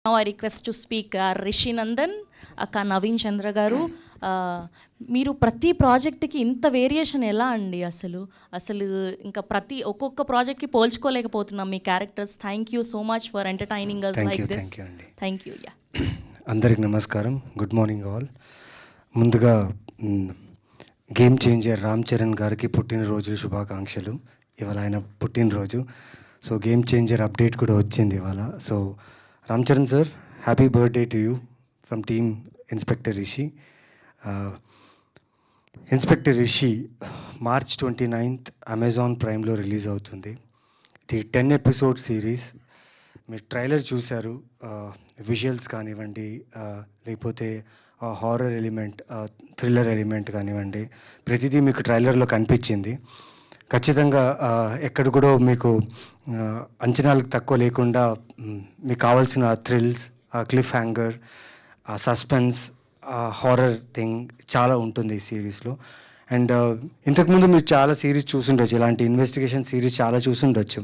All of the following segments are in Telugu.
Now I request to speak Rishi Nandan, Akka Naveen Chandra garu. మీరు ప్రతి ప్రాజెక్ట్కి ఇంత వేరియేషన్ ఎలా అండి? అసలు ఇంకా ప్రతి ఒక్కొక్క ప్రాజెక్ట్కి పోల్చుకోలేకపోతున్నాం మీ characters. Thank you so much for entertaining us like this. Thank you. అందరికి నమస్కారం, గుడ్ మార్నింగ్ ఆల్. ముందుగా గేమ్ చేంజర్ రామ్ చరణ్ గారికి పుట్టినరోజు శుభాకాంక్షలు. ఇవాళ ఆయన పుట్టినరోజు. సో గేమ్ చేంజర్ అప్డేట్ కూడా వచ్చింది ఇవాళ. So Ram Charan sir, happy birthday to you from team Inspector Rishi. Inspector Rishi March 29th Amazon ప్రైమ్లో రిలీజ్ అవుతుంది. ఇది 10 ఎపిసోడ్ సిరీస్. మీరు ట్రైలర్ చూశారు, విజువల్స్ కానివ్వండి, లేకపోతే హారర్ ఎలిమెంట్, థ్రిల్లర్ ఎలిమెంట్ కానివ్వండి, ప్రతిదీ మీకు ట్రైలర్లో కనిపించింది. ఖచ్చితంగా ఎక్కడ కూడా మీకు అంచనాలకు తక్కువ లేకుండా మీకు కావాల్సిన thrills, cliff hanger, suspense, horror thing చాలా ఉంటుంది ఈ సిరీస్లో. అండ్ ఇంతకుముందు మీరు చాలా సిరీస్ చూసుండొచ్చు, ఇలాంటి ఇన్వెస్టిగేషన్ సిరీస్ చాలా చూసుండొచ్చు.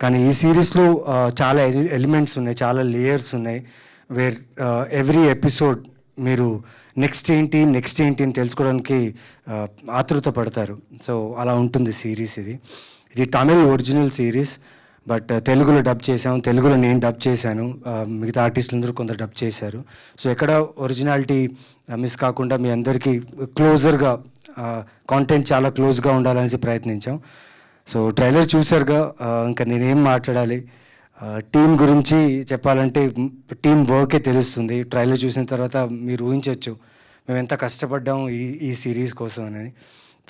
కానీ ఈ సిరీస్లో చాలా ఎలిమెంట్స్ ఉన్నాయి, చాలా లేయర్స్ ఉన్నాయి. వేర్ ఎవ్రీ ఎపిసోడ్ మీరు నెక్స్ట్ ఏంటి అని తెలుసుకోవడానికి ఆతృత పడతారు. సో అలా ఉంటుంది సిరీస్. ఇది తమిళ్ ఒరిజినల్ సిరీస్, బట్ తెలుగులో డబ్ చేసాము. తెలుగులో నేను డబ్ చేశాను, మిగతా ఆర్టిస్టులందరూ కొందరు డబ్ చేశారు. సో ఎక్కడ ఒరిజినాలిటీ మిస్ కాకుండా మీ అందరికీ క్లోజర్గా కాంటెంట్ చాలా క్లోజ్గా ఉండాలనేసి ప్రయత్నించాం. సో ట్రైలర్ చూసారుగా, ఇంకా నేనేం మాట్లాడాలి. టీం గురించి చెప్పాలంటే టీం వర్కే తెలుస్తుంది. ట్రైలర్ చూసిన తర్వాత మీరు ఊహించవచ్చు మేము ఎంత కష్టపడ్డాం ఈ సిరీస్ కోసం అనేది.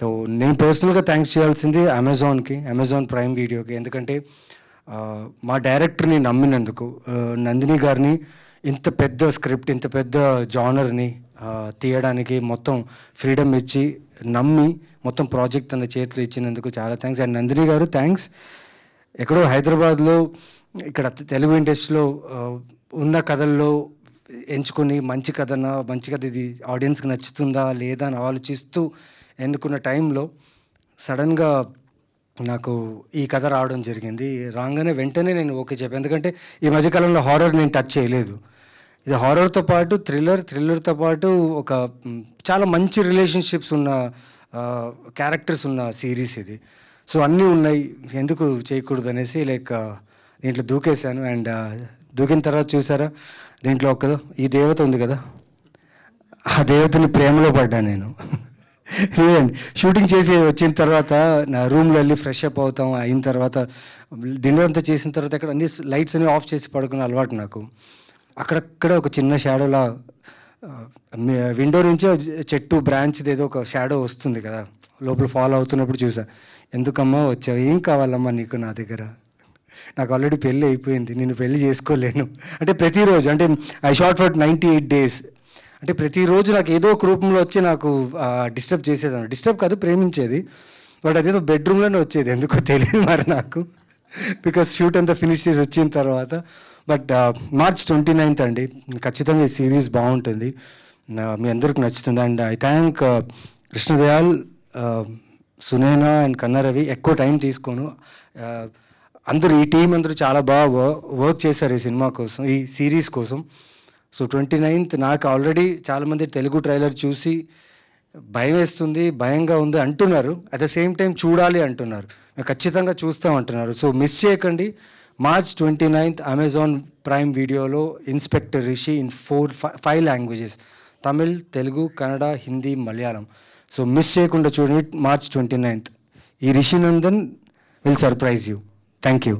సో నేను పర్సనల్గా థ్యాంక్స్ చేయాల్సింది అమెజాన్ ప్రైమ్ వీడియోకి. ఎందుకంటే మా డైరెక్టర్ని నమ్మినందుకు, నందిని గారిని ఇంత పెద్ద స్క్రిప్ట్, ఇంత పెద్ద జానర్ని తీయడానికి మొత్తం ఫ్రీడమ్ ఇచ్చి నమ్మి మొత్తం ప్రాజెక్ట్ తన చేతిలో ఇచ్చినందుకు చాలా థ్యాంక్స్. అండ్ నందిని గారు థ్యాంక్స్. ఎక్కడో హైదరాబాద్లో ఇక్కడ తెలుగు ఇండస్ట్రీలో ఉన్న కథల్లో ఎంచుకొని మంచి కథ ఇది ఆడియన్స్కి నచ్చుతుందా లేదా అని ఆలోచిస్తూ ఎన్నుకున్న టైంలో సడన్గా నాకు ఈ కథ రావడం జరిగింది. రాగానే వెంటనే నేను ఓకే చెప్పాను. ఎందుకంటే ఈ మధ్యకాలంలో హారర్ నేను టచ్ చేయలేదు. ఇది హారర్తో పాటు థ్రిల్లర్తో పాటు ఒక చాలా మంచి రిలేషన్షిప్స్ ఉన్న క్యారెక్టర్స్ ఉన్న సిరీస్ ఇది. సో అన్నీ ఉన్నాయి, ఎందుకు చేయకూడదు అనేసి దీంట్లో దూకేశాను. అండ్ దూకిన తర్వాత చూసారా, దీంట్లో ఈ దేవత ఉంది కదా, ఆ దేవతని ప్రేమలో పడ్డాను నేను. లేదండి, షూటింగ్ చేసి వచ్చిన తర్వాత నా రూమ్లో వెళ్ళి ఫ్రెష్ అప్ అవుతాం. అయిన తర్వాత డిన్నర్ అంతా చేసిన తర్వాత అక్కడ అన్ని లైట్స్ అన్నీ ఆఫ్ చేసి పడుకునే అలవాటు నాకు. అక్కడక్కడ ఒక చిన్న షాడోలా విండో నుంచే చెట్టు బ్రాంచ్ది ఏదో ఒక షాడో వస్తుంది కదా, లోపల ఫాలో అవుతున్నప్పుడు చూసా. ఎందుకమ్మా వచ్చావు, ఏం కావాలమ్మా నీకు నా దగ్గర? నాకు ఆల్రెడీ పెళ్ళి అయిపోయింది, నేను పెళ్ళి చేసుకోలేను. అంటే ప్రతిరోజు, అంటే ఐ షాట్ ఫర్ 98 days. అంటే ప్రతిరోజు నాకు ఏదో ఒక రూపంలో వచ్చి నాకు డిస్టర్బ్ చేసేదాన్ని. డిస్టర్బ్ కాదు, ప్రేమించేది. బట్ అదేదో బెడ్రూమ్లోనే వచ్చేది, ఎందుకో తెలియదు మరి నాకు. బికాస్ షూట్ అంతా ఫినిష్ చేసి వచ్చిన తర్వాత. బట్ మార్చ్ 29th అండి, ఖచ్చితంగా ఈ సిరీస్ బాగుంటుంది, మీ అందరికి నచ్చుతుంది. And I thank Krishnadayal, Sunaina and Kannaravi. ఎక్కువ టైం తీసుకోను, అందరూ ఈ టీం అందరూ చాలా బాగా వర్క్ చేశారు ఈ సినిమా కోసం, ఈ సిరీస్ కోసం. సో 29th నాకు ఆల్రెడీ చాలామంది తెలుగు ట్రైలర్ చూసి భయం వేస్తుంది, భయంగా ఉంది అంటున్నారు. అట్ ద సేమ్ టైం చూడాలి అంటున్నారు, మేము ఖచ్చితంగా చూస్తాం అంటున్నారు. సో మిస్ చేయకండి. మార్చ్ 29th అమెజాన్ ప్రైమ్ వీడియోలో inspector Rishi in 5 languages, Tamil, Telugu, Kannada, Hindi, Malayalam. So miss చేయకుండా చూడండి మార్చ్ 29th. ఈ Rishi Nandan will surprise you. Thank you.